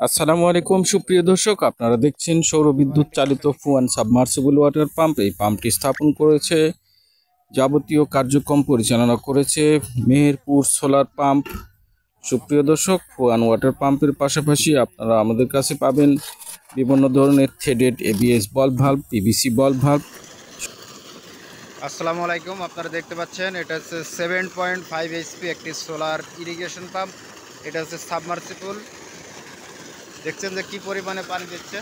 আসসালামু আলাইকুম সুপ্রিয় দর্শক, আপনারা দেখছেন সৌর বিদ্যুৎ চালিত ফুয়ান সাবমার্সিবল ওয়াটার পাম্প। এই পাম্পটি স্থাপন করেছে, যাবতীয় কার্যক্রম পরিচালনা করেছে মেহেরপুর সোলার পাম্প। সুপ্রিয় দর্শক, ফুয়ান ওয়াটার পাম্পের পাশাপাশি আপনারা আমাদের কাছে পাবেন বিভিন্ন ধরনের থ্রেডেড এবিএস বল ভাল্ব, পিভিসি বল ভাল্ব। আসসালামু আলাইকুম। আপনারা দেখতে পাচ্ছেন এটা হচ্ছে 7.5 এইচপি একটি সোলার ইরিগেশন পাম্প। এটা হচ্ছে সাবমার্সিবল। দেখছেন যে কি পরিমাণে পানি দিচ্ছে।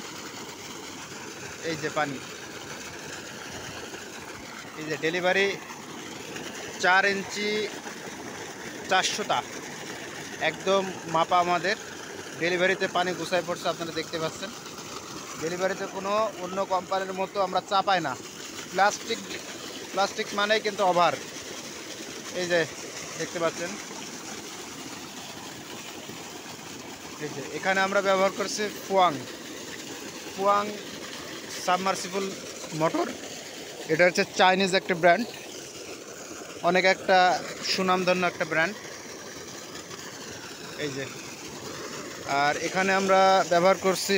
এই যে পানি, এই যে ডেলিভারি 4 ইঞ্চি 400টা একদম মাপা। আমাদের ডেলিভারিতে পানি গুছায় পড়ছে, আপনারা দেখতে পাচ্ছেন। ডেলিভারিতে কোনো অন্য কোম্পানির মতো আমরা চাপাই না। প্লাস্টিক প্লাস্টিক মানেই কিন্তু ওভার। এই যে দেখতে পাচ্ছেন, এই যে এখানে আমরা ব্যবহার করছি ফুয়াং ফুয়াং সাবমার্সিবল মোটর। এটা হচ্ছে চাইনিজ একটা ব্র্যান্ড, অনেক একটা সুনামধন্য একটা ব্র্যান্ড। এই যে, আর এখানে আমরা ব্যবহার করছি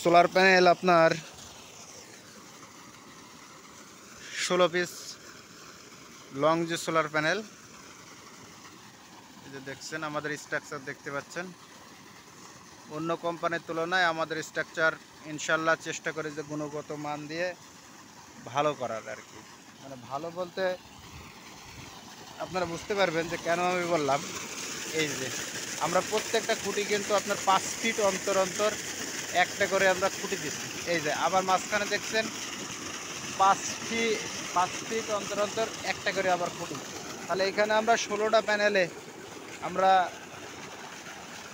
সোলার প্যানেল আপনার 16 পিস লং যে সোলার প্যানেল। এই যে দেখছেন আমাদের স্ট্রাকচার দেখতে পাচ্ছেন। অন্য কোম্পানির তুলনায় আমাদের স্ট্রাকচার ইনশাল্লাহ চেষ্টা করি যে গুণগত মান দিয়ে ভালো করার আর কি। মানে ভালো বলতে আপনারা বুঝতে পারবেন যে কেন আমি বললাম। এই যে আমরা প্রত্যেকটা খুঁটি কিন্তু আপনার 5 ফিট অন্তর অন্তর একটা করে আমরা খুঁটি দিচ্ছি। এই যে আবার মাঝখানে দেখছেন 5 ফিট অন্তর অন্তর একটা করে আবার খুঁটি। তাহলে এখানে আমরা 16টা প্যানেলে আমরা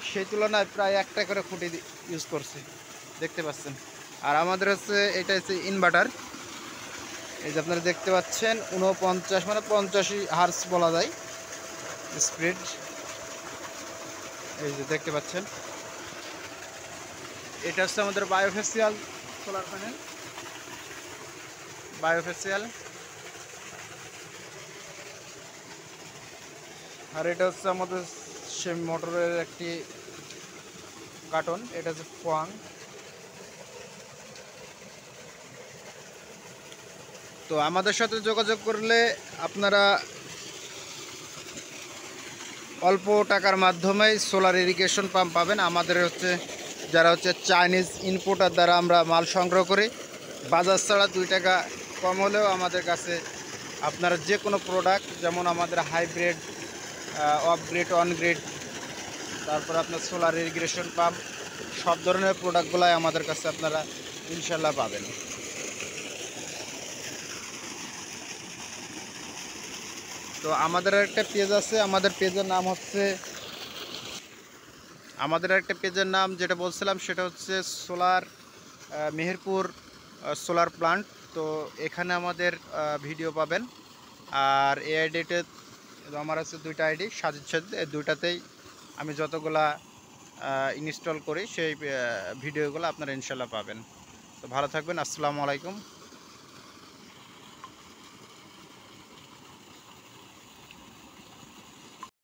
সেই তুলনায় প্রায় একটা করে খুঁটি ইউজ করছি, দেখতে পাচ্ছেন। আর আমাদের হচ্ছে এটা হচ্ছে ইনভার্টার। এই যে আপনারা দেখতে পাচ্ছেন 49 মানে 85 হার্স বলা যায় স্পিড। এই যে দেখতে পাচ্ছেন, এটা হচ্ছে আমাদের বায়োফেসিয়াল সোলার প্যানেল। বায়োফেসিয়াল। আর এটা হচ্ছে আমাদের সে মোটরের একটি কার্টন। এটা হচ্ছে ফোয়াং। তো আমাদের সাথে যোগাযোগ করলে আপনারা অল্প টাকার মাধ্যমেই সোলার ইরিগেশন পাম্প পাবেন। আমাদের হচ্ছে যারা হচ্ছে চাইনিজ ইনপোর্টার দ্বারা আমরা মাল সংগ্রহ করি, বাজার ছাড়া 2 টাকা কম হলেও আমাদের কাছে আপনারা যে কোনো প্রোডাক্ট, যেমন আমাদের hybrid, of grade, on grade, তারপর আপনার সোলার ইরিগেশন পাম্প, সব ধরনের প্রোডাক্টগুলাই আমাদের কাছে আপনারা ইনশাল্লাহ পাবেন। তো আমাদের একটা পেজ আছে, আমাদের পেজের নাম যেটা বলছিলাম সেটা হচ্ছে সোলার মেহেরপুর সোলার প্লান্ট। তো এখানে আমাদের ভিডিও পাবেন। আর এই আইডিতে আমার আছে 2টা আইডি, সাজিদ সাজিদ। এই 2টাতেই আমি যতগুলা ইনস্টল করি সেই ভিডিওগুলো আপনারা ইনশাল্লাহ পাবেন। তো ভালো থাকবেন। আসসালামু আলাইকুম।